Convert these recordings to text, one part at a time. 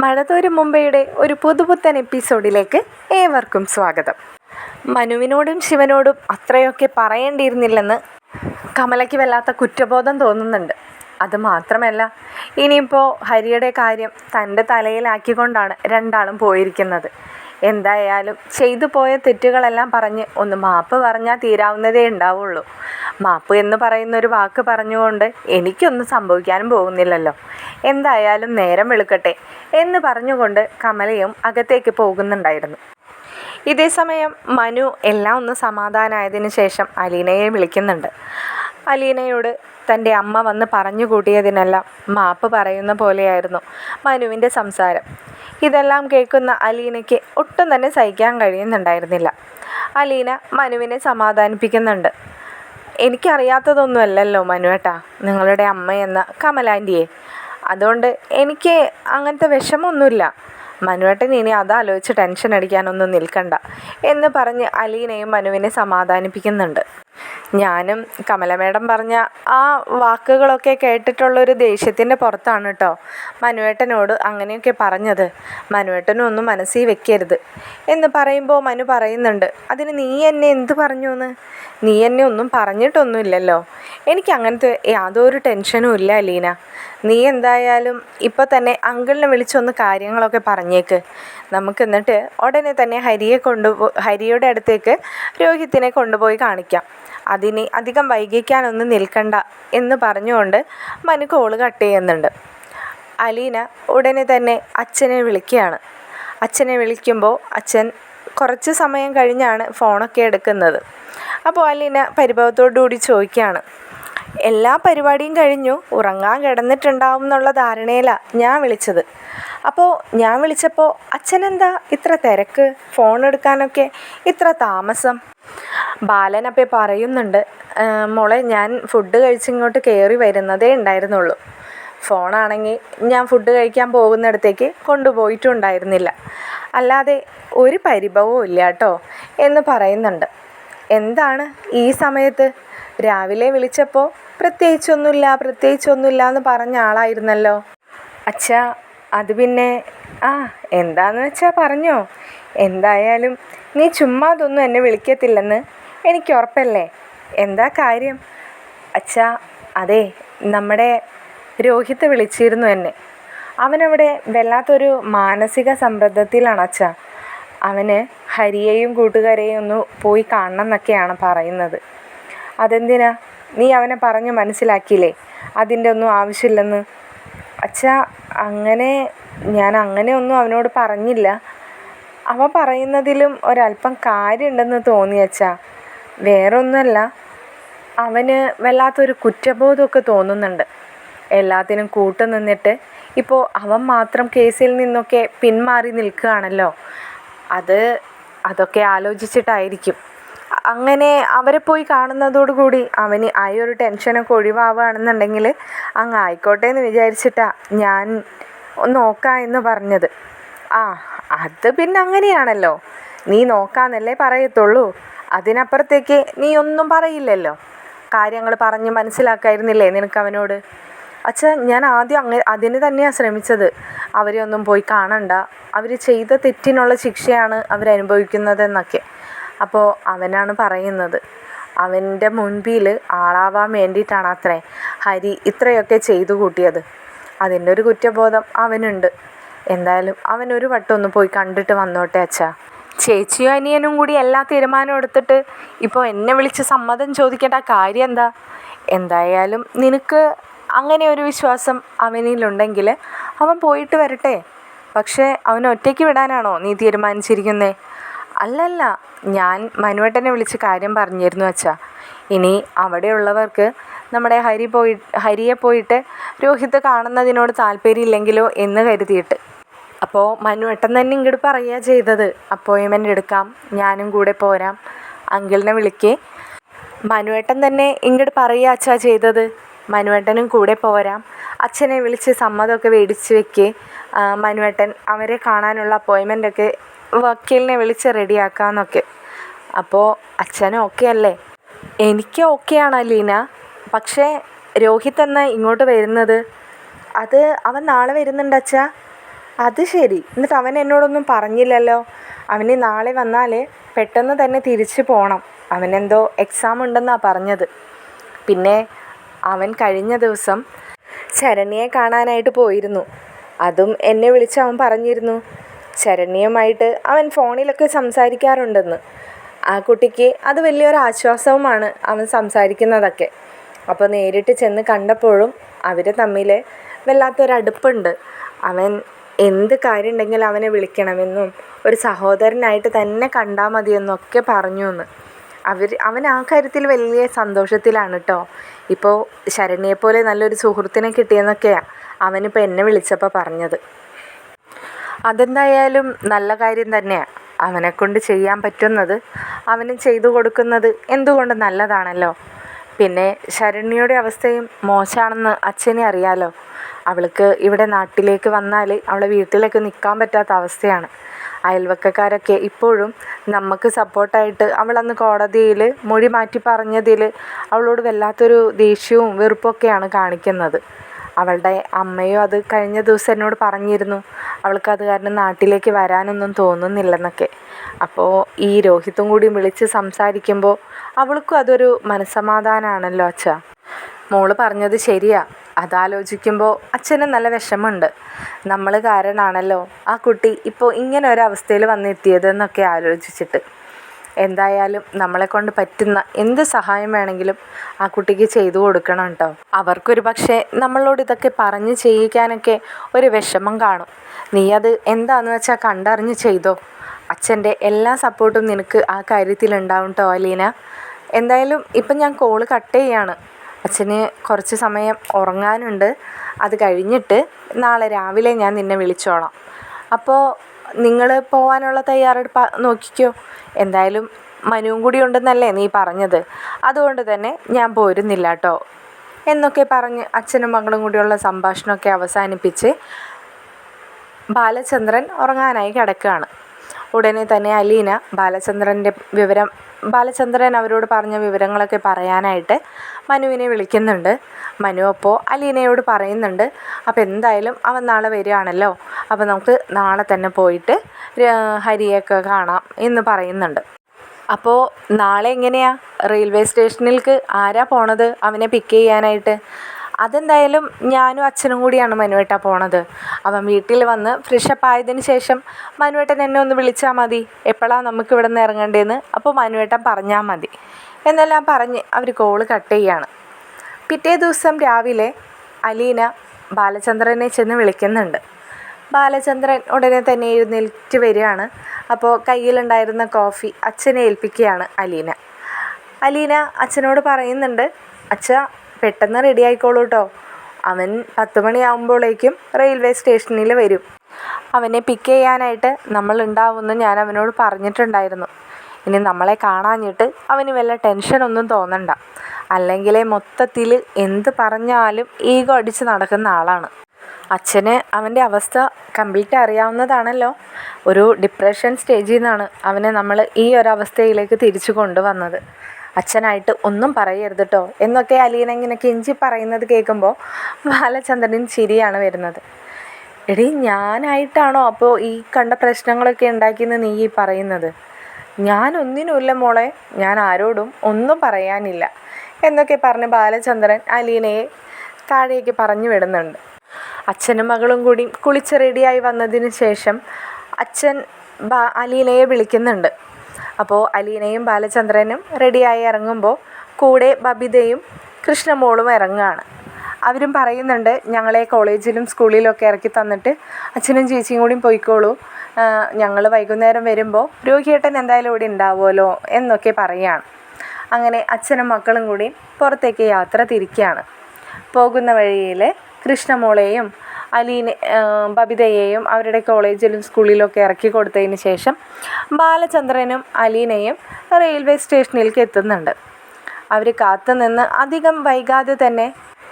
മഴതോരും മുംബൈയുടെ ഒരു പുതുപുത്തൻ എപ്പിസോഡിലേക്ക് ഏവർക്കും സ്വാഗതം. മനുവിനോടും ശിവനോടും അത്രയൊക്കെ പറയേണ്ടിയിരുന്നില്ലെന്ന് കമലയ്ക്ക് വല്ലാത്ത കുറ്റബോധം തോന്നുന്നുണ്ട്. അതുമാത്രമല്ല, ഇനിയിപ്പോൾ ഹരിയുടെ കാര്യം തൻ്റെ തലയിലാക്കിക്കൊണ്ടാണ് രണ്ടാളും പോയിരിക്കുന്നത്. എന്തായാലും ചെയ്തു പോയ തെറ്റുകളെല്ലാം പറഞ്ഞ് ഒന്ന് മാപ്പ് പറഞ്ഞാൽ തീരാവുന്നതേ ഉണ്ടാവുള്ളൂ. മാപ്പ് എന്ന് പറയുന്നൊരു വാക്ക് പറഞ്ഞുകൊണ്ട് എനിക്കൊന്നും സംഭവിക്കാനും പോകുന്നില്ലല്ലോ. എന്തായാലും നേരം വെളുക്കട്ടെ എന്ന് പറഞ്ഞുകൊണ്ട് കമലയും അകത്തേക്ക് പോകുന്നുണ്ടായിരുന്നു. ഇതേ സമയം മനു എല്ലാം ഒന്ന് സമാധാനമായതിനു ശേഷം അലീനയെ വിളിക്കുന്നുണ്ട്. അലീനയോട് തൻ്റെ അമ്മ വന്ന് പറഞ്ഞു കൂട്ടിയതിനെല്ലാം മാപ്പ് പറയുന്ന പോലെയായിരുന്നു മനുവിൻ്റെ സംസാരം. ഇതെല്ലാം കേൾക്കുന്ന അലീനയ്ക്ക് ഒട്ടും തന്നെ സഹിക്കാൻ കഴിയുന്നുണ്ടായിരുന്നില്ല. അലീന മനുവിനെ സമാധാനിപ്പിക്കുന്നുണ്ട്. എനിക്കറിയാത്തതൊന്നുമല്ലല്ലോ മനുവേട്ടാ നിങ്ങളുടെ അമ്മയെന്ന കമലാൻ്റിയെ, അതുകൊണ്ട് എനിക്ക് അങ്ങനത്തെ വിഷമമൊന്നുമില്ല. മനുവേട്ടൻ ഇനി അതാലോചിച്ച് ടെൻഷൻ അടിക്കാനൊന്നും നിൽക്കണ്ട എന്ന് പറഞ്ഞ് അലീനയും മനുവിനെ സമാധാനിപ്പിക്കുന്നുണ്ട്. ഞാനും കമല മേഡം പറഞ്ഞ ആ വാക്കുകളൊക്കെ കേട്ടിട്ടുള്ളൊരു ദേഷ്യത്തിൻ്റെ പുറത്താണ് കേട്ടോ മനുവേട്ടനോട് അങ്ങനെയൊക്കെ പറഞ്ഞത്. മനുവേട്ടനും ഒന്നും മനസ്സിൽ വെക്കരുത് എന്ന് പറയുമ്പോൾ മനു പറയുന്നുണ്ട്, അതിന് നീ എന്നെ എന്ത് പറഞ്ഞു എന്ന്? നീ എന്നെ ഒന്നും പറഞ്ഞിട്ടൊന്നുമില്ലല്ലോ. എനിക്ക് അങ്ങനത്തെ യാതൊരു ടെൻഷനും ഇല്ല അലീന. നീ എന്തായാലും ഇപ്പോൾ തന്നെ അങ്കിളിനെ വിളിച്ചൊന്ന് കാര്യങ്ങളൊക്കെ പറഞ്ഞേക്ക്. നമുക്ക് എന്നിട്ട് ഉടനെ തന്നെ ഹരിയുടെ അടുത്തേക്ക് രോഹിത്തിനെ കൊണ്ടുപോയി കാണിക്കാം. അതിന് അധികം വൈകിക്കാനൊന്നും നിൽക്കണ്ട എന്ന് പറഞ്ഞുകൊണ്ട് മനു കോള് കട്ട് ചെയ്യുന്നുണ്ട്. അലീന ഉടനെ തന്നെ അച്ഛനെ വിളിക്കുകയാണ്. അച്ഛനെ വിളിക്കുമ്പോൾ അച്ഛൻ കുറച്ച് സമയം കഴിഞ്ഞാണ് ഫോണൊക്കെ എടുക്കുന്നത്. അപ്പോൾ അലീന പരിഭവത്തോടുകൂടി ചോദിക്കുകയാണ്, എല്ലാ പരിപാടിയും കഴിഞ്ഞു ഉറങ്ങാൻ കിടന്നിട്ടുണ്ടാവും എന്നുള്ള ധാരണയിലാണ് ഞാൻ വിളിച്ചത്. അപ്പോൾ ഞാൻ വിളിച്ചപ്പോൾ അച്ഛനെന്താ ഇത്ര തിരക്ക്, ഫോൺ എടുക്കാനൊക്കെ ഇത്ര താമസം? ബാലനപ്പോൾ പറയുന്നുണ്ട്, മോളെ ഞാൻ ഫുഡ് കഴിച്ചിങ്ങോട്ട് കയറി വരുന്നതേ ഉണ്ടായിരുന്നുള്ളൂ. ഫോണാണെങ്കിൽ ഞാൻ ഫുഡ് കഴിക്കാൻ പോകുന്നിടത്തേക്ക് കൊണ്ടുപോയിട്ടുണ്ടായിരുന്നില്ല. അല്ലാതെ ഒരു പരിഭവവും ഇല്ല കേട്ടോ എന്ന് പറയുന്നുണ്ട്. എന്താണ് ഈ സമയത്ത്? രാവിലെ വിളിച്ചപ്പോൾ പ്രത്യേകിച്ചൊന്നുമില്ല എന്ന് പറഞ്ഞ ആളായിരുന്നല്ലോ. അച്ഛാ അത് പിന്നെ എന്താന്ന് വെച്ചാൽ പറഞ്ഞോ. എന്തായാലും നീ ചുമ്മാ അതൊന്നും എന്നെ വിളിക്കത്തില്ലെന്ന് എനിക്ക് ഉറപ്പല്ലേ. എന്താ കാര്യം? അച്ഛാ അതെ, നമ്മുടെ രോഹിത്ത് വിളിച്ചിരുന്നു എന്നെ. അവനവിടെ വല്ലാത്തൊരു മാനസിക സമ്മർദ്ദത്തിലാണ് അച്ഛാ. അവന് ഹരിയെയും കൂട്ടുകാരെയും ഒന്ന് പോയി കാണണം എന്നൊക്കെയാണ് പറയുന്നത്. അതെന്തിനാ? നീ അവനെ പറഞ്ഞു മനസ്സിലാക്കിയില്ലേ അതിൻ്റെ ഒന്നും ആവശ്യമില്ലെന്ന്? അച്ഛാ ഞാൻ അങ്ങനെ ഒന്നും അവനോട് പറഞ്ഞില്ല. അവൻ പറയുന്നതിലും ഒരല്പം കാര്യമുണ്ടെന്ന് തോന്നി അച്ഛാ. വേറൊന്നുമല്ല, അവന് വല്ലാത്തൊരു കുറ്റബോധമൊക്കെ തോന്നുന്നുണ്ട്. എല്ലാത്തിനും കൂട്ടു നിന്നിട്ട് ഇപ്പോൾ അവൻ മാത്രം കേസിൽ നിന്നൊക്കെ പിന്മാറി നിൽക്കുകയാണല്ലോ. അതൊക്കെ ആലോചിച്ചിട്ടായിരിക്കും അങ്ങനെ അവരെ പോയി കാണുന്നതോടുകൂടി അവന് ആ ഒരു ടെൻഷനൊക്കെ ഒഴിവാവുകയാണെന്നുണ്ടെങ്കിൽ അങ്ങ് ആയിക്കോട്ടെ എന്ന് വിചാരിച്ചിട്ടാണ് ഞാൻ നോക്കാം എന്ന് പറഞ്ഞത്. അത് പിന്നെ അങ്ങനെയാണല്ലോ, നീ നോക്കാമെന്നല്ലേ പറയത്തുള്ളൂ. അതിനപ്പുറത്തേക്ക് നീ ഒന്നും പറയില്ലല്ലോ. കാര്യങ്ങൾ പറഞ്ഞ് മനസ്സിലാക്കായിരുന്നില്ലേ നിനക്ക് അവനോട്? അച്ഛാ ഞാൻ ആദ്യം അതിന് തന്നെയാണ് ശ്രമിച്ചത്. അവരെ ഒന്നും പോയി കാണണ്ട, അവർ ചെയ്ത തെറ്റിനുള്ള ശിക്ഷയാണ് അവരനുഭവിക്കുന്നതെന്നൊക്കെ. അപ്പോൾ അവനാണ് പറയുന്നത്, അവൻ്റെ മുൻപിൽ ആളാവാൻ വേണ്ടിയിട്ടാണ് അത്രേ ഹരി ഇത്രയൊക്കെ ചെയ്തു കൂട്ടിയത്. അതിൻ്റെ ഒരു കുറ്റബോധം അവനുണ്ട്. എന്തായാലും അവനൊരു വട്ടം ഒന്ന് പോയി കണ്ടിട്ട് വന്നോട്ടെ അച്ഛാ. ചേച്ചിയും അനിയനും കൂടി എല്ലാ തീരുമാനവും എടുത്തിട്ട് ഇപ്പോൾ എന്നെ വിളിച്ച് സമ്മതം ചോദിക്കേണ്ട കാര്യം എന്താ? എന്തായാലും നിനക്ക് അങ്ങനെ ഒരു വിശ്വാസം അവനിലുണ്ടെങ്കിൽ അവൻ പോയിട്ട് വരട്ടെ. പക്ഷേ അവനെ ഒറ്റയ്ക്ക് വിടാനാണോ നീ തീരുമാനിച്ചിരിക്കുന്നത്? അല്ലല്ല, ഞാൻ മനുവേട്ടനെ വിളിച്ച് കാര്യം പറഞ്ഞിരുന്നു അച്ഛാ. ഇനി അവിടെയുള്ളവർക്ക് നമ്മുടെ ഹരിയെ പോയിട്ട് രോഹിത്ത് കാണുന്നതിനോട് താല്പര്യമില്ലെങ്കിലോ എന്ന് കരുതിയിട്ട്. അപ്പോൾ മനുവേട്ടൻ തന്നെ ഇങ്ങോട്ട് പറയുക ചെയ്തത്, അപ്പോയിൻമെൻ്റ് എടുക്കാം, ഞാനും കൂടെ പോരാം, അങ്കിളിനെ വിളിക്കേ. മനുവേട്ടൻ തന്നെ ഇങ്ങോട്ട് പറയുക അച്ഛാ ചെയ്തത്, മനുവേട്ടനും കൂടെ പോരാം, അച്ഛനെ വിളിച്ച് സമ്മതമൊക്കെ മേടിച്ച് വെക്കേ, മനുവേട്ടൻ അവരെ കാണാനുള്ള അപ്പോയിൻമെൻ്റൊക്കെ വക്കീലിനെ വിളിച്ച് റെഡിയാക്കാമെന്നൊക്കെ. അപ്പോൾ അച്ഛനും ഓക്കെ അല്ലേ? എനിക്ക് ഓക്കെയാണ് അലീന. പക്ഷേ രോഹിത്ത് എന്നാ ഇങ്ങോട്ട് വരുന്നത്? അവൻ നാളെ വരുന്നുണ്ട് അച്ഛാ. അത് ശരി, എന്നിട്ട് അവൻ എന്നോടൊന്നും പറഞ്ഞില്ലല്ലോ. അവന് നാളെ വന്നാൽ പെട്ടെന്ന് തന്നെ തിരിച്ചു പോകണം. അവനെന്തോ എക്സാം ഉണ്ടെന്നാണ് പറഞ്ഞത്. പിന്നെ അവൻ കഴിഞ്ഞ ദിവസം ശരണ്യയെ കാണാനായിട്ട് പോയിരുന്നു. അതും എന്നെ വിളിച്ച് അവൻ പറഞ്ഞിരുന്നു. ശരണ്യയുമായിട്ട് അവൻ ഫോണിലൊക്കെ സംസാരിക്കാറുണ്ടെന്ന്. ആ കുട്ടിക്ക് അത് വലിയൊരു ആശ്വാസവുമാണ് അവൻ സംസാരിക്കുന്നതൊക്കെ. അപ്പോൾ നേരിട്ട് ചെന്ന് കണ്ടപ്പോഴും അവർ തമ്മിൽ വല്ലാത്തൊരടുപ്പുണ്ട്. അവൻ എന്ത് കാര്യം ഉണ്ടെങ്കിലും അവനെ വിളിക്കണമെന്നും ഒരു സഹോദരനായിട്ട് തന്നെ കണ്ടാൽ മതിയെന്നൊക്കെ പറഞ്ഞു എന്ന്. അവൻ ആ കാര്യത്തിൽ വലിയ സന്തോഷത്തിലാണ് കേട്ടോ. ഇപ്പോൾ ശരണ്യയെപ്പോലെ നല്ലൊരു സുഹൃത്തിനെ കിട്ടിയെന്നൊക്കെയാണ് അവനിപ്പോൾ എന്നെ വിളിച്ചപ്പോൾ പറഞ്ഞത്. അതെന്തായാലും നല്ല കാര്യം തന്നെയാണ്. അവനെക്കൊണ്ട് ചെയ്യാൻ പറ്റുന്നത് അവന് ചെയ്തു കൊടുക്കുന്നത് എന്തുകൊണ്ട് നല്ലതാണല്ലോ. പിന്നെ ശരണ്യയുടെ അവസ്ഥയും മോശമാണെന്ന് അച്ഛനെ അറിയാലോ. അവൾക്ക് ഇവിടെ നാട്ടിലേക്ക് വന്നാൽ അവളെ വീട്ടിലേക്ക് നിൽക്കാൻ പറ്റാത്ത അവസ്ഥയാണ്. അയൽവക്കക്കാരൊക്കെ ഇപ്പോഴും നമുക്ക് സപ്പോർട്ടായിട്ട് അവളന്ന് കോടതിയിൽ മൊഴി മാറ്റി പറഞ്ഞതിൽ അവളോട് വല്ലാത്തൊരു ദേഷ്യവും വെറുപ്പൊക്കെയാണ് കാണിക്കുന്നത്. അവളുടെ അമ്മയും അത് കഴിഞ്ഞ ദിവസം എന്നോട് പറഞ്ഞിരുന്നു. അവൾക്കത് കാരണം നാട്ടിലേക്ക് വരാനൊന്നും തോന്നുന്നില്ലെന്നൊക്കെ. അപ്പോൾ ഈ രോഹിത്തും കൂടി വിളിച്ച് സംസാരിക്കുമ്പോൾ അവൾക്കും അതൊരു മനസ്സമാധാനമാണല്ലോ അച്ഛാ. മോള് പറഞ്ഞത് ശരിയാ. അതാലോചിക്കുമ്പോൾ അച്ഛന് നല്ല വിഷമമുണ്ട്. നമ്മൾ കാരണമാണല്ലോ ആ കുട്ടി ഇപ്പോൾ ഇങ്ങനെ ഒരവസ്ഥയിൽ വന്നെത്തിയതെന്നൊക്കെ ആലോചിച്ചിട്ട്. എന്തായാലും നമ്മളെക്കൊണ്ട് പറ്റുന്ന എന്ത് സഹായം വേണമെങ്കിലും ആ കുട്ടിക്ക് ചെയ്തു കൊടുക്കണം കേട്ടോ. അവർക്കൊരു പക്ഷേ നമ്മളോട് ഇതൊക്കെ പറഞ്ഞ് ചെയ്യിക്കാനൊക്കെ ഒരു വിഷമം കാണും. നീ അത് എന്താണെന്ന് വെച്ചാൽ കണ്ടറിഞ്ഞ് ചെയ്തോ. അച്ഛൻ്റെ എല്ലാ സപ്പോർട്ടും നിനക്ക് ആ കാര്യത്തിലുണ്ടാവും കേട്ടോ അലീന. എന്തായാലും ഇപ്പം ഞാൻ കോള് കട്ട് ചെയ്യാണ്. അച്ഛന് കുറച്ച് സമയം ഉറങ്ങാനുണ്ട്. അത് കഴിഞ്ഞിട്ട് നാളെ രാവിലെ ഞാൻ നിന്നെ വിളിച്ചോളാം. അപ്പോൾ നിങ്ങൾ പോകാനുള്ള തയ്യാറെടുപ്പ് നോക്കിക്കോ. എന്തായാലും മനുവും കൂടി ഉണ്ടെന്നല്ലേ നീ പറഞ്ഞത്, അതുകൊണ്ട് തന്നെ ഞാൻ പോരുന്നില്ല കേട്ടോ എന്നൊക്കെ പറഞ്ഞ് അച്ഛനും മകളും കൂടിയുള്ള സംഭാഷണമൊക്കെ അവസാനിപ്പിച്ച് ബാലചന്ദ്രൻ ഉറങ്ങാനായി കിടക്കുകയാണ്. ഉടനെ തന്നെ അലീന ബാലചന്ദ്രൻ അവരോട് പറഞ്ഞ വിവരങ്ങളൊക്കെ പറയാനായിട്ട് മനുവിനെ വിളിക്കുന്നുണ്ട്. മനു അപ്പോൾ അലീനയോട് പറയുന്നുണ്ട്, അപ്പോൾ എന്തായാലും അവൻ നാളെ വരികയാണല്ലോ, അപ്പോൾ നമുക്ക് നാളെ തന്നെ പോയിട്ട് ഹരിയൊക്കെ കാണാം എന്ന് പറയുന്നുണ്ട്. അപ്പോൾ നാളെ എങ്ങനെയാ റെയിൽവേ സ്റ്റേഷനിലേക്ക് ആരാ പോണത് അവനെ പിക്ക് ചെയ്യാനായിട്ട്? അതെന്തായാലും ഞാനും അച്ഛനും കൂടിയാണ് മനുവേട്ട പോണത്. അവൻ വീട്ടിൽ വന്ന് ഫ്രഷപ്പ് ആയതിന് ശേഷം മനുവേട്ടൻ എന്നെ ഒന്ന് വിളിച്ചാൽ മതി, എപ്പോഴാണ് നമുക്ക് ഇവിടെ നിന്ന് ഇറങ്ങേണ്ടതെന്ന് അപ്പോൾ മനുവേട്ടൻ പറഞ്ഞാൽ മതി എന്നെല്ലാം പറഞ്ഞ് അവർ കോള് കട്ട് ചെയ്യാണ്. പിറ്റേ ദിവസം രാവിലെ അലീന ബാലചന്ദ്രനെ ചെന്ന് വിളിക്കുന്നുണ്ട്. ബാലചന്ദ്രൻ ഉടനെ തന്നെ എഴുന്നേറ്റ് വരികയാണ്. അപ്പോൾ കയ്യിലുണ്ടായിരുന്ന കോഫി അച്ഛനെ ഏൽപ്പിക്കുകയാണ് അലീന. അലീന അച്ഛനോട് പറയുന്നുണ്ട്, അച്ഛാ പെട്ടെന്ന് റെഡി ആയിക്കോളൂ കേട്ടോ. അവൻ 10 മണിയാകുമ്പോഴേക്കും റെയിൽവേ സ്റ്റേഷനിൽ വരും. അവനെ പിക്ക് ചെയ്യാനായിട്ട് നമ്മളുണ്ടാവുമെന്ന് ഞാൻ അവനോട് പറഞ്ഞിട്ടുണ്ടായിരുന്നു. ഇനി നമ്മളെ കാണാഞ്ഞിട്ട് അവന് വല്ല ടെൻഷനൊന്നും തോന്നണ്ട. അല്ലെങ്കിൽ മൊത്തത്തിൽ എന്ത് പറഞ്ഞാലും ഈഗോ അടിച്ച് നടക്കുന്ന ആളാണ്. അച്ഛന് അവൻ്റെ അവസ്ഥ കംപ്ലീറ്റ് അറിയാവുന്നതാണല്ലോ. ഒരു ഡിപ്രഷൻ സ്റ്റേജിൽ നിന്നാണ് അവനെ നമ്മൾ ഈ ഒരവസ്ഥയിലേക്ക് തിരിച്ചു കൊണ്ടുവന്നത്. അച്ഛനായിട്ട് ഒന്നും പറയരുത് കേട്ടോ എന്നൊക്കെ അലീന ഇങ്ങനെ കെഞ്ചി പറയുന്നത് കേൾക്കുമ്പോൾ ബാലചന്ദ്രന് ചിരിയാണ് വരുന്നത്. എടീ, ഞാനായിട്ടാണോ അപ്പോൾ ഈ കണ്ട പ്രശ്നങ്ങളൊക്കെ ഉണ്ടാക്കിയെന്ന് നീ ഈ പറയുന്നത്? ഞാനൊന്നിനുമില്ല മോളെ, ഞാൻ ആരോടും ഒന്നും പറയാനില്ല എന്നൊക്കെ പറഞ്ഞ് ബാലചന്ദ്രൻ അലീനയെ താഴേക്ക് പറഞ്ഞു വിടുന്നുണ്ട്. അച്ഛനും മകളും കൂടി കുളിച്ച് റെഡിയായി വന്നതിന് ശേഷം അച്ഛൻ അലീനയെ വിളിക്കുന്നുണ്ട്. അപ്പോൾ അലീനയും ബാലചന്ദ്രനും റെഡിയായി ഇറങ്ങുമ്പോൾ കൂടെ ബബിതയും കൃഷ്ണമോളും ഇറങ്ങുകയാണ്. അവരും പറയുന്നുണ്ട്, ഞങ്ങളെ കോളേജിലും സ്കൂളിലൊക്കെ ഇറക്കി തന്നിട്ട് അച്ഛനും ചേച്ചിയും കൂടിയും പോയിക്കോളൂ, ഞങ്ങൾ വൈകുന്നേരം വരുമ്പോൾ രോഹിയേട്ടൻ എന്തായാലും ഇവിടെ ഉണ്ടാവുമല്ലോ എന്നൊക്കെ പറയുകയാണ്. അങ്ങനെ അച്ഛനും മക്കളും കൂടി പുറത്തേക്ക് യാത്ര തിരിക്കുകയാണ്. പോകുന്ന വഴിയിൽ കൃഷ്ണമോളെയും ബബിതയെയും അവരുടെ കോളേജിലും സ്കൂളിലൊക്കെ ഇറക്കി കൊടുത്തതിന് ശേഷം ബാലചന്ദ്രനും അലീനയും റെയിൽവേ സ്റ്റേഷനിലേക്ക് എത്തുന്നുണ്ട്. അവർ കാത്തുനിന്ന് അധികം വൈകാതെ തന്നെ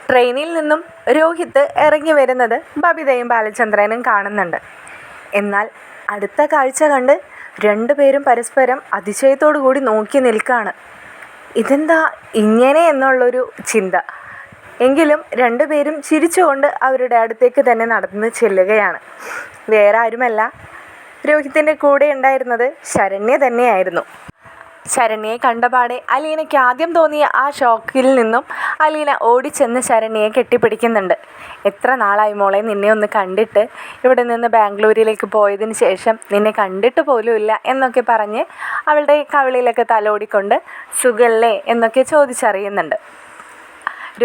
ട്രെയിനിൽ നിന്നും രോഹിത്ത് ഇറങ്ങി വരുന്നത് ബബിതയും ബാലചന്ദ്രനും കാണുന്നുണ്ട്. എന്നാൽ അടുത്ത കാഴ്ച കണ്ട് രണ്ടുപേരും പരസ്പരം അതിശയത്തോടു കൂടി നോക്കി നിൽക്കുകയാണ്. ഇതെന്താ ഇങ്ങനെ എന്നുള്ളൊരു ചിന്ത. എങ്കിലും രണ്ടുപേരും ചിരിച്ചുകൊണ്ട് അവരുടെ അടുത്തേക്ക് തന്നെ നടന്ന് ചെല്ലുകയാണ്. വേറെ ആരുമല്ല, രോഹിത്തിൻ്റെ കൂടെ ഉണ്ടായിരുന്നത് ശരണ്യ തന്നെയായിരുന്നു. ശരണ്യയെ കണ്ടപാടെ അലീനയ്ക്ക് ആദ്യം തോന്നിയ ആ ഷോക്കിൽ നിന്നും അലീന ഓടിച്ചെന്ന് ശരണ്യയെ കെട്ടിപ്പിടിക്കുന്നുണ്ട്. എത്ര നാളായി മോളെ നിന്നെ ഒന്ന് കണ്ടിട്ട്, ഇവിടെ നിന്ന് ബാംഗ്ലൂരിലേക്ക് പോയതിന് ശേഷം നിന്നെ കണ്ടിട്ട് പോലുമില്ല എന്നൊക്കെ പറഞ്ഞ് അവളുടെ കവിളിലൊക്കെ തലോടിക്കൊണ്ട് സുഖല്ലേ എന്നൊക്കെ ചോദിച്ചറിയുന്നുണ്ട്.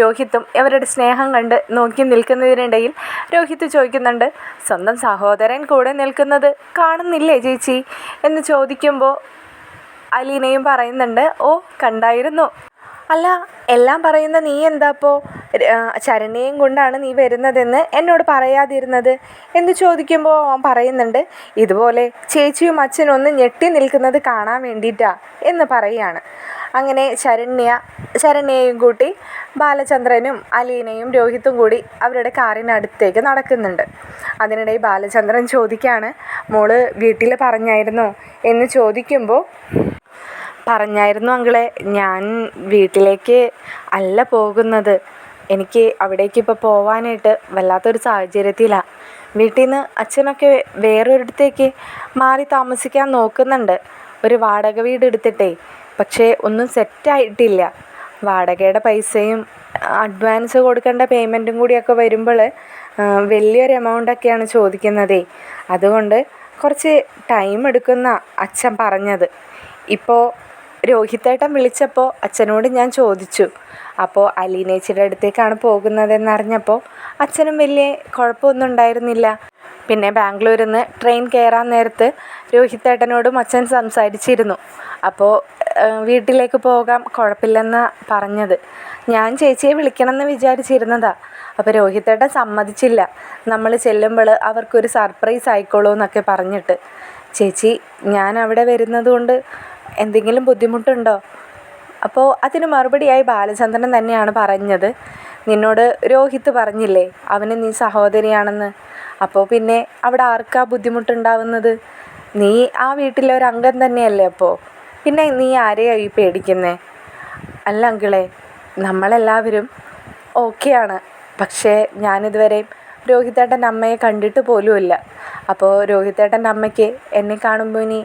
രോഹിത്തും ഇവരുടെ സ്നേഹം കണ്ട് നോക്കി നിൽക്കുന്നതിനിടയിൽ രോഹിത്ത് ചോദിക്കുന്നുണ്ട്, സ്വന്തം സഹോദരൻ കൂടെ നിൽക്കുന്നത് കാണുന്നില്ലേ ചേച്ചി എന്ന് ചോദിക്കുമ്പോൾ അലീനയും പറയുന്നുണ്ട്, ഓ കണ്ടായിരുന്നു. അല്ല, എല്ലാം പറയുന്ന നീ എന്താപ്പോൾ ശരണ്യയും കൊണ്ടാണ് നീ വരുന്നതെന്ന് എന്നോട് പറയാതിരുന്നത് എന്ന് ചോദിക്കുമ്പോൾ അവൻ പറയുന്നുണ്ട്, ഇതുപോലെ ചേച്ചിയും അച്ഛനും ഒന്ന് ഞെട്ടി നിൽക്കുന്നത് കാണാൻ വേണ്ടിയിട്ടാ എന്ന് പറയുകയാണ്. അങ്ങനെ ശരണ്യയും കൂട്ടി ബാലചന്ദ്രനും അലീനയും രോഹിത്തും കൂടി അവരുടെ കാറിനടുത്തേക്ക് നടക്കുന്നുണ്ട്. അതിനിടയിൽ ബാലചന്ദ്രൻ ചോദിക്കുകയാണ്, മോള് വീട്ടിൽ പറഞ്ഞായിരുന്നോ എന്ന് ചോദിക്കുമ്പോൾ, പറഞ്ഞായിരുന്നു അങ്കിളെ, ഞാൻ വീട്ടിലേക്ക് അല്ല പോകുന്നത്. എനിക്ക് അവിടേക്ക് ഇപ്പോൾ പോവാനായിട്ട് വല്ലാത്തൊരു സാഹചര്യത്തിലാണ്. വീട്ടിൽ നിന്ന് അച്ഛനൊക്കെ വേറൊരിടത്തേക്ക് മാറി താമസിക്കാൻ നോക്കുന്നുണ്ട്, ഒരു വാടക വീട് എടുത്തിട്ടേ. പക്ഷേ ഒന്നും സെറ്റായിട്ടില്ല. വാടകയുടെ പൈസയും അഡ്വാൻസ് കൊടുക്കേണ്ട പേയ്മെൻറ്റും കൂടിയൊക്കെ വരുമ്പോൾ വലിയൊരു എമൗണ്ടൊക്കെയാണ് ചോദിക്കുന്നതേ. അതുകൊണ്ട് കുറച്ച് ടൈം എടുക്കുന്ന അച്ഛൻ പറഞ്ഞത്. ഇപ്പോൾ രോഹിത്തേട്ടൻ വിളിച്ചപ്പോൾ അച്ഛനോട് ഞാൻ ചോദിച്ചു. അപ്പോൾ അലീനേച്ചിയുടെ അടുത്തേക്കാണ് പോകുന്നതെന്നറിഞ്ഞപ്പോൾ അച്ഛനും വലിയ കുഴപ്പമൊന്നും ഉണ്ടായിരുന്നില്ല. പിന്നെ ബാംഗ്ലൂരിൽ നിന്ന് ട്രെയിൻ കയറാൻ നേരത്ത് രോഹിത്തേട്ടനോടും അച്ഛൻ സംസാരിച്ചിരുന്നു. അപ്പോൾ വീട്ടിലേക്ക് പോകാം, കുഴപ്പമില്ലെന്നാണ് പറഞ്ഞത്. ഞാൻ ചേച്ചിയെ വിളിക്കണമെന്ന് വിചാരിച്ചിരുന്നതാണ്. അപ്പോൾ രോഹിത്തേട്ടൻ സമ്മതിച്ചില്ല. നമ്മൾ ചെല്ലുമ്പോൾ അവർക്കൊരു സർപ്രൈസ് ആയിക്കോളൂ എന്നൊക്കെ പറഞ്ഞിട്ട്. ചേച്ചി, ഞാൻ അവിടെ വരുന്നത് കൊണ്ട് എന്തെങ്കിലും ബുദ്ധിമുട്ടുണ്ടോ? അപ്പോൾ അതിന് മറുപടിയായി ബാലചന്ദ്രൻ തന്നെയാണ് പറഞ്ഞത്, നിന്നോട് രോഹിത്ത് പറഞ്ഞില്ലേ അവന് നീ സഹോദരിയാണെന്ന്. അപ്പോൾ പിന്നെ അവിടെ ആർക്കാ ബുദ്ധിമുട്ടുണ്ടാവുന്നത്? നീ ആ വീട്ടിലെ ഒരു അംഗം തന്നെയല്ലേ. അപ്പോൾ പിന്നെ നീ ആരെയാണ് ഈ പേടിക്കുന്നത്? അല്ല അങ്കിളെ, നമ്മളെല്ലാവരും ഓക്കെയാണ്. പക്ഷേ ഞാനിതുവരെയും രോഹിത്തേട്ടൻ്റെ അമ്മയെ കണ്ടിട്ട് പോലുമില്ല. അപ്പോൾ രോഹിത്തേട്ടൻ്റെ അമ്മയ്ക്ക് എന്നെ കാണുമ്പോൾ ഇനി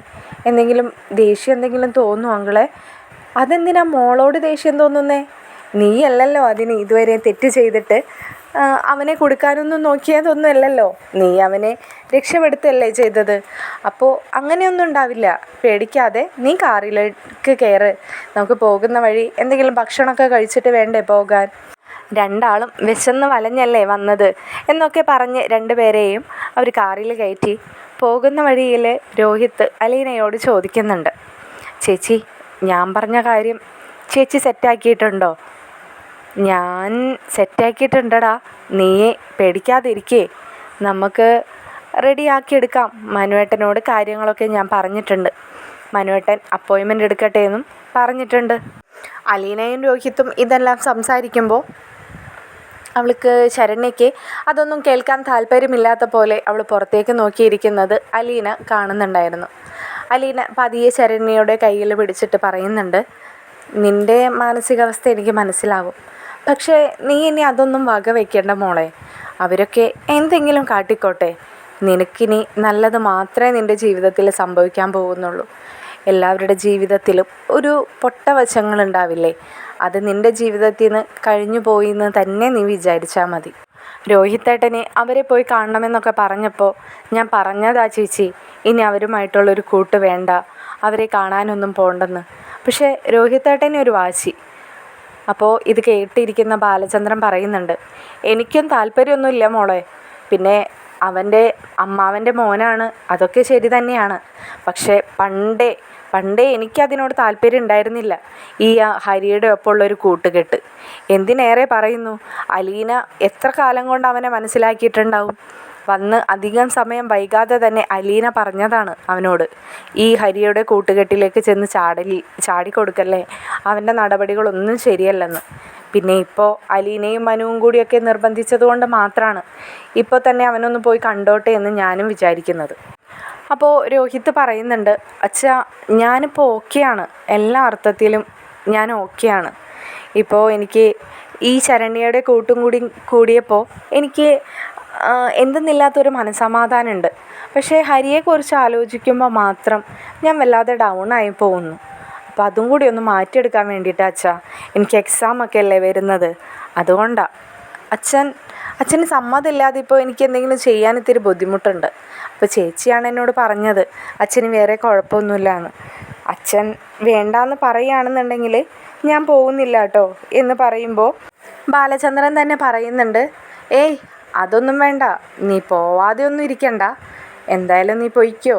എന്തെങ്കിലും ദേഷ്യം എന്തെങ്കിലും തോന്നുമോ അങ്കിളെ? അതെന്തിനാ മോളോട് ദേഷ്യം തോന്നുന്നേ? നീയല്ലല്ലോ അതിന് ഇതുവരെ തെറ്റ് ചെയ്തിട്ട് അവനെ കൊടുക്കാനൊന്നും നോക്കിയതൊന്നും അല്ലല്ലോ. നീ അവനെ രക്ഷപ്പെടുത്തല്ലേ ചെയ്തത്. അപ്പോൾ അങ്ങനെയൊന്നും ഉണ്ടാവില്ല. പേടിക്കാതെ നീ കാറിലേക്ക് കയറ്. നമുക്ക് പോകുന്ന വഴി എന്തെങ്കിലും ഭക്ഷണമൊക്കെ കഴിച്ചിട്ട് വേണ്ടേ പോകാൻ? രണ്ടാളും വിശന്ന് വലഞ്ഞല്ലേ വന്നത് എന്നൊക്കെ പറഞ്ഞ് രണ്ടുപേരെയും അവർ കാറിൽ കയറ്റി പോകുന്ന വഴിയിൽ രോഹിത്ത് അലീനയോട് ചോദിക്കുന്നുണ്ട്, ചേച്ചി ഞാൻ പറഞ്ഞ കാര്യം ചേച്ചി സെറ്റാക്കിയിട്ടുണ്ടോ? ഞാൻ സെറ്റാക്കിയിട്ടുണ്ടടാ, നീ പേടിക്കാതിരിക്കേ, നമുക്ക് റെഡിയാക്കിയെടുക്കാം. മനുവേട്ടനോട് കാര്യങ്ങളൊക്കെ ഞാൻ പറഞ്ഞിട്ടുണ്ട്. മനുവേട്ടൻ അപ്പോയിൻമെൻ്റ് എടുക്കട്ടെ എന്നും പറഞ്ഞിട്ടുണ്ട്. അലീനയും രോഹിത്തും ഇതെല്ലാം സംസാരിക്കുമ്പോൾ അവൾക്ക് ശരണ്യയ്ക്ക് അതൊന്നും കേൾക്കാൻ താല്പര്യമില്ലാത്ത പോലെ അവൾ പുറത്തേക്ക് നോക്കിയിരിക്കുന്നത് അലീന കാണുന്നുണ്ടായിരുന്നു. അലീന പതിയെ ശരണ്യയുടെ കയ്യിൽ പിടിച്ചിട്ട് പറയുന്നുണ്ട്, നിൻ്റെ മാനസികാവസ്ഥ എനിക്ക് മനസ്സിലാവും. പക്ഷേ നീ ഇനി അതൊന്നും വകവയ്ക്കേണ്ട മോളെ. അവരൊക്കെ എന്തെങ്കിലും കാട്ടിക്കോട്ടെ. നിനക്കിനി നല്ലത് മാത്രമേ നിൻ്റെ ജീവിതത്തിൽ സംഭവിക്കാൻ പോകുന്നുള്ളൂ. എല്ലാവരുടെ ജീവിതത്തിലും ഒരു പൊട്ട വശങ്ങളുണ്ടാവില്ലേ, അത് നിൻ്റെ ജീവിതത്തിൽ നിന്ന് കഴിഞ്ഞു പോയി എന്ന് തന്നെ നീ വിചാരിച്ചാൽ മതി. രോഹിത്തേട്ടനെ അവരെ പോയി കാണണമെന്നൊക്കെ പറഞ്ഞപ്പോൾ ഞാൻ പറഞ്ഞതാ ചേച്ചി, ഇനി അവരുമായിട്ടുള്ളൊരു കൂട്ട് വേണ്ട, അവരെ കാണാനൊന്നും പോണ്ടെന്ന്. പക്ഷേ രോഹിത്തേട്ടനെ ഒരു വാശി. അപ്പോൾ ഇത് കേട്ടിരിക്കുന്ന ബാലചന്ദ്രൻ പറയുന്നുണ്ട്, എനിക്കും താല്പര്യമൊന്നുമില്ല മോളെ. പിന്നെ അവൻ്റെ അമ്മാവൻ്റെ മോനാണ്, അതൊക്കെ ശരി തന്നെയാണ്. പക്ഷേ പണ്ടേ എനിക്കതിനോട് താല്പര്യം ഉണ്ടായിരുന്നില്ല, ഈ ഹരിയുടെ ഒപ്പമുള്ളൊരു കൂട്ടുകെട്ട്. എന്തിനേറെ പറയുന്നു, അലീന എത്ര കാലം കൊണ്ട് അവനെ മനസ്സിലാക്കിയിട്ടുണ്ടാവും. വന്ന് അധികം സമയം വൈകാതെ തന്നെ അലീന പറഞ്ഞതാണ് അവനോട്, ഈ ഹരിയുടെ കൂട്ടുകെട്ടിലേക്ക് ചെന്ന് ചാടിക്കൊടുക്കല്ലേ, അവൻ്റെ നടപടികളൊന്നും ശരിയല്ലെന്ന്. പിന്നെ ഇപ്പോൾ അലീനയും മനുവും കൂടിയൊക്കെ നിർബന്ധിച്ചത് കൊണ്ട് മാത്രമാണ് ഇപ്പോൾ തന്നെ അവനൊന്ന് പോയി കണ്ടോട്ടെ എന്ന് ഞാനും വിചാരിക്കുന്നത്. അപ്പോൾ രോഹിത്ത് പറയുന്നുണ്ട്, അച്ഛാ ഞാനിപ്പോൾ ഓക്കെയാണ്, എല്ലാ അർത്ഥത്തിലും ഞാൻ ഓക്കെയാണ്. ഇപ്പോൾ എനിക്ക് ഈ ശരണ്യയുടെ കൂടിയപ്പോൾ എനിക്ക് എന്തെന്നില്ലാത്തൊരു മനസ്സമാധാനമുണ്ട്. പക്ഷേ ഹരിയെക്കുറിച്ച് ആലോചിക്കുമ്പോൾ മാത്രം ഞാൻ വല്ലാതെ ഡൗണായി പോകുന്നു. അപ്പോൾ അതും കൂടി ഒന്ന് മാറ്റിയെടുക്കാൻ വേണ്ടിയിട്ടാണ് അച്ഛാ. എനിക്ക് എക്സാമൊക്കെ അല്ലേ വരുന്നത്, അതുകൊണ്ടാണ്. അച്ഛന് സമ്മതമില്ലാതെ ഇപ്പോൾ എനിക്ക് എന്തെങ്കിലും ചെയ്യാൻ ഇത്തിരി ബുദ്ധിമുട്ടുണ്ട്. അപ്പോൾ ചേച്ചിയാണ് എന്നോട് പറഞ്ഞത് അച്ഛന് വേറെ കുഴപ്പമൊന്നുമില്ല എന്ന്. അച്ഛൻ വേണ്ടാന്ന് പറയുകയാണെന്നുണ്ടെങ്കിൽ ഞാൻ പോകുന്നില്ല കേട്ടോ എന്ന് പറയുമ്പോൾ ബാലചന്ദ്രൻ തന്നെ പറയുന്നുണ്ട്, ഏയ് അതൊന്നും വേണ്ട, നീ പോവാതെ ഒന്നും ഇരിക്കണ്ട, എന്തായാലും നീ പൊയ്ക്കോ,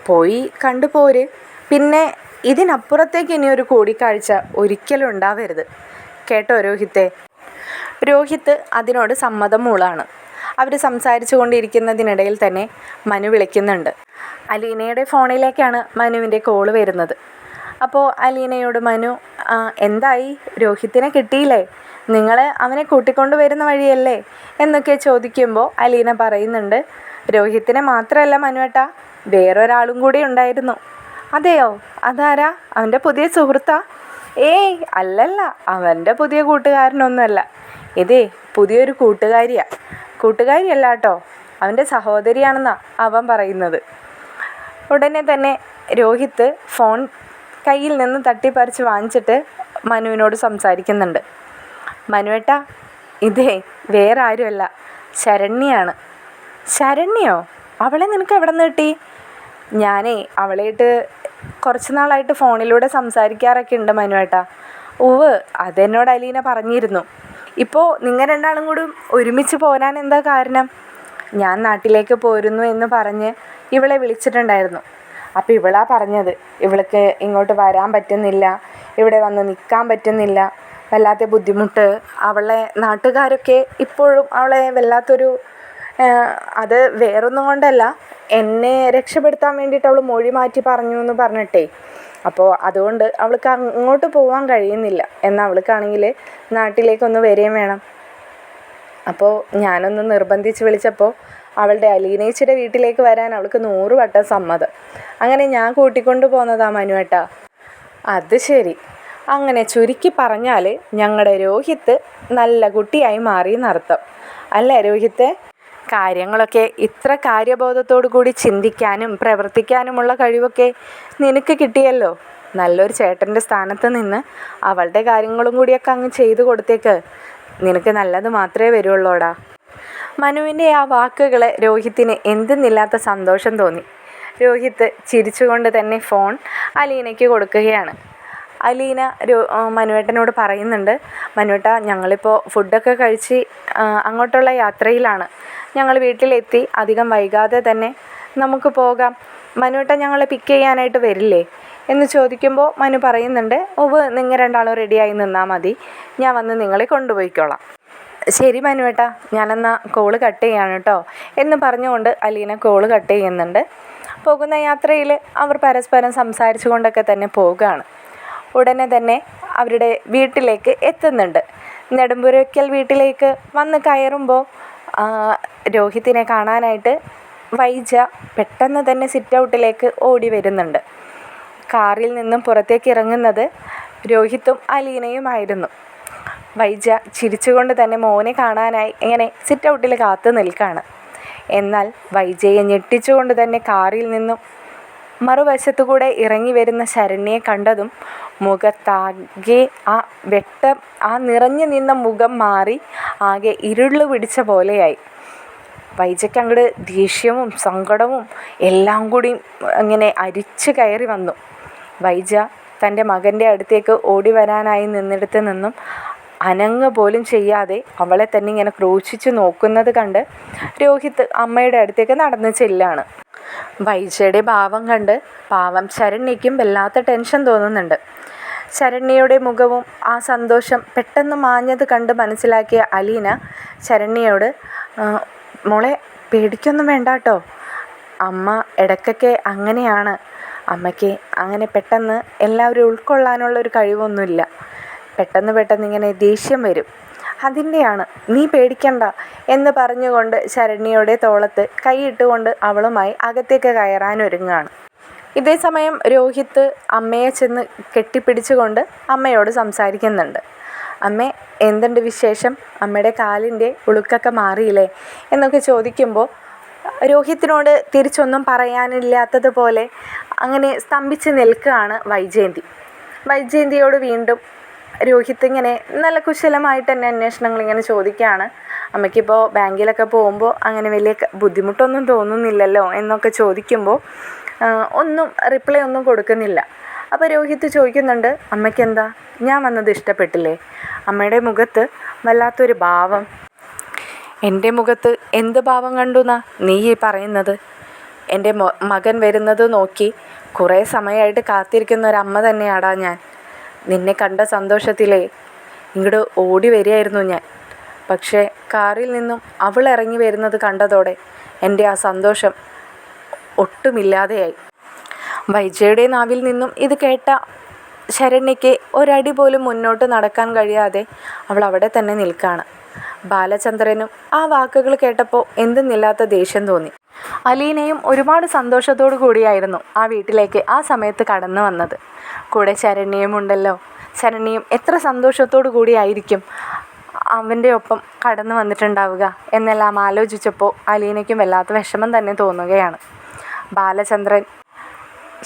പോയി കണ്ടുപോര്. പിന്നെ ഇതിനപ്പുറത്തേക്ക് ഇനിയൊരു കൂടിക്കാഴ്ച ഒരിക്കലും ഉണ്ടാവരുത് കേട്ടോ രോഹിത്തെ. രോഹിത്ത് അതിനോട് സമ്മതം മൂളാണ്. അവർ സംസാരിച്ചു കൊണ്ടിരിക്കുന്നതിനിടയിൽ തന്നെ മനു വിളിക്കുന്നുണ്ട്. അലീനയുടെ ഫോണിലേക്കാണ് മനുവിൻ്റെ കോള് വരുന്നത്. അപ്പോൾ അലീനയോട് മനു, എന്തായി, രോഹിത്തിനെ കിട്ടിയില്ലേ, നിങ്ങൾ അവനെ കൂട്ടിക്കൊണ്ട് വരുന്ന വഴിയല്ലേ എന്നൊക്കെ ചോദിക്കുമ്പോൾ അലീന പറയുന്നുണ്ട്, രോഹിത്തിനെ മാത്രമല്ല മനുവേട്ടാ, വേറൊരാളും കൂടി ഉണ്ടായിരുന്നു. അതെയോ, അതാരാ, അവൻ്റെ പുതിയ സുഹൃത്താ? ഏയ് അല്ലല്ല, അവൻ്റെ പുതിയ കൂട്ടുകാരനൊന്നുമല്ല, ഇതേ പുതിയൊരു കൂട്ടുകാരിയല്ല കേട്ടോ, അവൻ്റെ സഹോദരിയാണെന്നാണ് അവൻ പറയുന്നത്. ഉടനെ തന്നെ രോഹിത്ത് ഫോൺ കയ്യിൽ നിന്ന് തട്ടിപ്പറിച്ച് വാങ്ങിച്ചിട്ട് മനുവിനോട് സംസാരിക്കുന്നുണ്ട്. മനുവേട്ടാ, ഇതേ വേറെ ആരുമല്ല, ശരണ്യാണ്. ശരണ്യോ? അവളെ നിനക്ക് എവിടെ നിന്ന് കിട്ടി? ഞാനേ അവളായിട്ട് കുറച്ച് നാളായിട്ട് ഫോണിലൂടെ സംസാരിക്കാറൊക്കെ ഉണ്ട് മനുവേട്ടാ. ഉവ്, അതെന്നോട് അലീന പറഞ്ഞിരുന്നു. ഇപ്പോൾ നിങ്ങൾ രണ്ടാളും കൂടി ഒരുമിച്ച് പോരാൻ എന്താ കാരണം? ഞാൻ നാട്ടിലേക്ക് പോരുന്നു എന്ന് പറഞ്ഞ് ഇവളെ വിളിച്ചിട്ടുണ്ടായിരുന്നു. അപ്പോൾ ഇവളാ പറഞ്ഞത് ഇവൾക്ക് ഇങ്ങോട്ട് വരാൻ പറ്റുന്നില്ല, ഇവിടെ വന്ന് നിൽക്കാൻ പറ്റുന്നില്ല, വല്ലാത്ത ബുദ്ധിമുട്ട്. അവളെ നാട്ടുകാരൊക്കെ ഇപ്പോഴും അവളെ വല്ലാത്തൊരു, അത് വേറൊന്നും കൊണ്ടല്ല, എന്നെ രക്ഷപ്പെടുത്താൻ വേണ്ടിയിട്ട് അവൾ മൊഴി മാറ്റി പറഞ്ഞു എന്ന് പറഞ്ഞിട്ടേ. അപ്പോൾ അതുകൊണ്ട് അവൾക്ക് അങ്ങോട്ട് പോകാൻ കഴിയുന്നില്ല. എന്നാൽ അവൾക്കാണെങ്കിൽ നാട്ടിലേക്കൊന്ന് വരികയും വേണം. അപ്പോൾ ഞാനൊന്ന് നിർബന്ധിച്ച് വിളിച്ചപ്പോൾ അവളുടെ അലീനേച്ചിയുടെ വീട്ടിലേക്ക് വരാൻ അവൾക്ക് 100 വട്ടം സമ്മതം. അങ്ങനെ ഞാൻ കൂട്ടിക്കൊണ്ട് പോന്നതാ മനുവേട്ടാ. അത് ശരി. അങ്ങനെ ചുരുക്കി പറഞ്ഞാൽ ഞങ്ങളുടെ രോഹിത്ത് നല്ല കുട്ടിയായി മാറിയെന്നർത്ഥം അല്ലേ രോഹിത്തെ? കാര്യങ്ങളൊക്കെ ഇത്ര കാര്യബോധത്തോടു കൂടി ചിന്തിക്കാനും പ്രവർത്തിക്കാനുമുള്ള കഴിവൊക്കെ നിനക്ക് കിട്ടിയല്ലോ. നല്ലൊരു ചേട്ടൻ്റെ സ്ഥാനത്ത് നിന്ന് അവളുടെ കാര്യങ്ങളും കൂടിയൊക്കെ അങ്ങ് ചെയ്തു കൊടുത്തേക്ക്, നിനക്ക് നല്ലത് മാത്രമേ വരുള്ളൂടാ. മനുവിൻ്റെ ആ വാക്കുകൾ രോഹിത്തിന് എന്തെന്നില്ലാത്ത സന്തോഷം തോന്നി. രോഹിത്ത് ചിരിച്ചുകൊണ്ട് തന്നെ ഫോൺ അലീനയ്ക്ക് കൊടുക്കുകയാണ്. അലീന മനുവേട്ടനോട് പറയുന്നുണ്ട്, മനുവേട്ട, ഞങ്ങളിപ്പോൾ ഫുഡൊക്കെ കഴിച്ച് അങ്ങോട്ടുള്ള യാത്രയിലാണ്. ഞങ്ങൾ വീട്ടിലെത്തി, അധികം വൈകാതെ തന്നെ നമുക്ക് പോകാം. മനുവേട്ട ഞങ്ങളെ പിക്ക് ചെയ്യാനായിട്ട് വരില്ലേ എന്ന് ചോദിക്കുമ്പോൾ മനു പറയുന്നുണ്ട്, ഓവ്, നിങ്ങൾ രണ്ടാളും റെഡിയായി നിന്നാൽ മതി, ഞാൻ വന്ന് നിങ്ങളെ കൊണ്ടുപോയിക്കോളാം. ശരി മനുവേട്ട, ഞാനെന്നാൽ കോള് കട്ട് ചെയ്യാണ് കേട്ടോ എന്ന് പറഞ്ഞുകൊണ്ട് അലീന കോള് കട്ട് ചെയ്യുന്നുണ്ട്. പോകുന്ന യാത്രയിൽ അവർ പരസ്പരം സംസാരിച്ചു കൊണ്ടൊക്കെ തന്നെ പോവുകയാണ്. ഉടനെ തന്നെ അവരുടെ വീട്ടിലേക്ക് എത്തുന്നുണ്ട്. നെടുമ്പുരയ്ക്കൽ വീട്ടിലേക്ക് വന്ന് കയറുമ്പോൾ രോഹിത്തിനെ കാണാനായിട്ട് വൈജ പെട്ടെന്ന് തന്നെ സിറ്റ് ഔട്ടിലേക്ക് ഓടി വരുന്നുണ്ട്. കാറിൽ നിന്നും പുറത്തേക്ക് ഇറങ്ങുന്നത് രോഹിത്തും അലീനയുമായിരുന്നു. വൈജ ചിരിച്ചുകൊണ്ട് തന്നെ മോനെ കാണാനായി ഇങ്ങനെ സിറ്റ് ഔട്ടിൽ കാത്തു നിൽക്കുകയാണ്. എന്നാൽ വൈജയെ ഞെട്ടിച്ചുകൊണ്ട് തന്നെ കാറിൽ നിന്നും മറുവശത്തുകൂടെ ഇറങ്ങി വരുന്ന ശരണ്യയെ കണ്ടതും മുഖത്താകെ ആ നിറഞ്ഞു നിന്ന മുഖം മാറി ആകെ ഇരുളു പിടിച്ച പോലെയായി. വൈജയ്ക്ക് അങ്ങോട്ട് ദേഷ്യവും സങ്കടവും എല്ലാം കൂടി അങ്ങനെ അരിച്ചു കയറി വന്നു. വൈജ തൻ്റെ മകൻ്റെ അടുത്തേക്ക് ഓടി വരാനായി നിന്നിടത്ത് നിന്നും അനങ്ങ് പോലും ചെയ്യാതെ അവളെ തന്നെ ഇങ്ങനെ ക്രൂശിച്ച് നോക്കുന്നത് കണ്ട് രോഹിത്ത് അമ്മയുടെ അടുത്തേക്ക് നടന്ന് ചെല്ലാണ്. വൈജയുടെ ഭാവം കണ്ട് പാവം ശരണ്യയ്ക്കും വല്ലാത്ത ടെൻഷൻ തോന്നുന്നുണ്ട്. ശരണ്യയുടെ മുഖവും ആ സന്തോഷം പെട്ടെന്ന് മാഞ്ഞത് കണ്ട് മനസ്സിലാക്കിയ അലീന ശരണ്യയോട്, മോളെ പേടിക്കൊന്നും വേണ്ട കേട്ടോ, അമ്മ ഇടയ്ക്കൊക്കെ അങ്ങനെയാണ്, അമ്മയ്ക്ക് അങ്ങനെ പെട്ടെന്ന് എല്ലാവരും ഉൾക്കൊള്ളാനുള്ളൊരു കഴിവൊന്നുമില്ല, പെട്ടെന്ന് ഇങ്ങനെ ദേഷ്യം വരും, അതിൻ്റെയാണ്, നീ പേടിക്കണ്ട എന്ന് പറഞ്ഞുകൊണ്ട് ശരണ്യയുടെ തോളത്ത് കൈയിട്ടുകൊണ്ട് അവളുമായി അകത്തേക്ക് കയറാനൊരുങ്ങാണ്. ഇതേ സമയം രോഹിത്ത് അമ്മയെ ചെന്ന് കെട്ടിപ്പിടിച്ചുകൊണ്ട് അമ്മയോട് സംസാരിക്കുന്നുണ്ട്. അമ്മേ എന്തുണ്ട് വിശേഷം, അമ്മയുടെ കാലിൻ്റെ ഉളുക്കൊക്കെ മാറിയില്ലേ എന്നൊക്കെ ചോദിക്കുമ്പോൾ രോഹിത്തിനോട് തിരിച്ചൊന്നും പറയാനില്ലാത്തതുപോലെ അങ്ങനെ സ്തംഭിച്ച് നിൽക്കുകയാണ് വൈജയന്തിയോട് വീണ്ടും രോഹിത്ത് ഇങ്ങനെ നല്ല കുശലമായിട്ട് തന്നെ അന്വേഷണങ്ങൾ ഇങ്ങനെ ചോദിക്കുകയാണ്. അമ്മയ്ക്കിപ്പോൾ ബാങ്കിലൊക്കെ പോകുമ്പോൾ അങ്ങനെ വലിയ ബുദ്ധിമുട്ടൊന്നും തോന്നുന്നില്ലല്ലോ എന്നൊക്കെ ചോദിക്കുമ്പോൾ ഒന്നും റിപ്ലൈ ഒന്നും കൊടുക്കുന്നില്ല. അപ്പോൾ രോഹിത്ത് ചോദിക്കുന്നുണ്ട്, അമ്മയ്ക്കെന്താ ഞാൻ വന്നത് ഇഷ്ടപ്പെട്ടില്ലേ? അമ്മയുടെ മുഖത്ത് വല്ലാത്തൊരു ഭാവം. എൻ്റെ മുഖത്ത് എന്ത് ഭാവം കണ്ടുന്നാ നീ ഈ പറയുന്നത്? എൻ്റെ മകൻ വരുന്നത് നോക്കി കുറേ സമയമായിട്ട് കാത്തിരിക്കുന്ന ഒരമ്മ തന്നെയാടാ ഞാൻ. നിന്നെ കണ്ട സന്തോഷത്തിലേ ഇങ്ങോട്ട് ഓടി വരികയായിരുന്നു ഞാൻ. പക്ഷേ കാറിൽ നിന്നും അവൾ ഇറങ്ങി വരുന്നത് കണ്ടതോടെ എൻ്റെ ആ സന്തോഷം ഒട്ടുമില്ലാതെയായി. വൈജയുടെ നാവിൽ നിന്നും ഇത് കേട്ട ശരണ്യയ്ക്ക് ഒരടി പോലും മുന്നോട്ട് നടക്കാൻ കഴിയാതെ അവൾ അവിടെ തന്നെ നിൽക്കുകയാണ്. ബാലചന്ദ്രനും ആ വാക്കുകൾ കേട്ടപ്പോൾ എന്തെന്നില്ലാത്ത ദേഷ്യം തോന്നി. അലീനയും ഒരുപാട് സന്തോഷത്തോടു കൂടിയായിരുന്നു ആ വീട്ടിലേക്ക് ആ സമയത്ത് കടന്നു വന്നത്. കൂടെ ശരണ്യയും ഉണ്ടല്ലോ. ശരണ്യയും എത്ര സന്തോഷത്തോടു കൂടിയായിരിക്കും അവൻ്റെ ഒപ്പം കടന്നു വന്നിട്ടുണ്ടാവുക എന്നെല്ലാം ആലോചിച്ചപ്പോൾ അലീനയ്ക്കും വല്ലാത്ത വിഷമം തന്നെ തോന്നുകയാണ്. ബാലചന്ദ്രൻ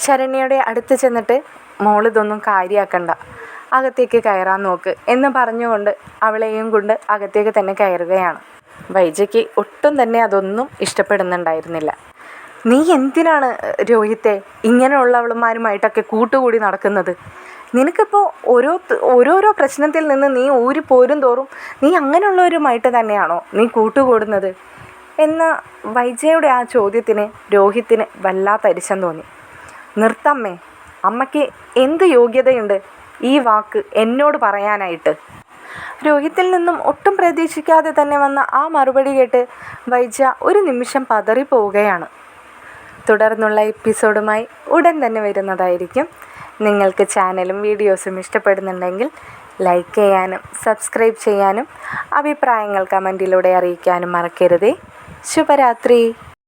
ശരണ്യയുടെ അടുത്ത് ചെന്നിട്ട് മോളിതൊന്നും കാര്യമാക്കണ്ട, അകത്തേക്ക് കയറാൻ നോക്ക് എന്ന് പറഞ്ഞുകൊണ്ട് അവളെയും കൊണ്ട് അകത്തേക്ക് തന്നെ കയറുകയാണ്. വൈജയ്ക്ക് ഒട്ടും തന്നെ അതൊന്നും ഇഷ്ടപ്പെടുന്നുണ്ടായിരുന്നില്ല. നീ എന്തിനാണ് രോഹിത്തെ ഇങ്ങനെയുള്ളവളുമാരുമായിട്ടൊക്കെ കൂട്ടുകൂടി നടക്കുന്നത്? നിനക്കിപ്പോൾ ഓരോരോ പ്രശ്നത്തിൽ നിന്ന് നീ ഊരി പോരും തോറും നീ അങ്ങനെയുള്ളവരുമായിട്ട് തന്നെയാണോ നീ കൂട്ടുകൂടുന്നത് എന്ന വൈജയുടെ ആ ചോദ്യത്തിന് രോഹിത്തിന് വല്ലാത്ത അരിശം തോന്നി. നിർത്തമ്മേ, അമ്മയ്ക്ക് എന്ത് യോഗ്യതയുണ്ട് ഈ വാക്ക് എന്നോട് പറയാനായിട്ട്? രോഹിത്തിൽ നിന്നും ഒട്ടും പ്രതീക്ഷിക്കാതെ തന്നെ വന്ന ആ മറുപടി കേട്ട് വൈജ ഒരു നിമിഷം പതറിപ്പോവുകയാണ്. തുടർന്നുള്ള എപ്പിസോഡുമായി ഉടൻ തന്നെ വരുന്നതായിരിക്കും. നിങ്ങൾക്ക് ചാനലും വീഡിയോസും ഇഷ്ടപ്പെടുന്നുണ്ടെങ്കിൽ ലൈക്ക് ചെയ്യാനും സബ്സ്ക്രൈബ് ചെയ്യാനും അഭിപ്രായങ്ങൾ കമൻറ്റിലൂടെ അറിയിക്കാനും മറക്കരുതേ. ശുഭരാത്രി.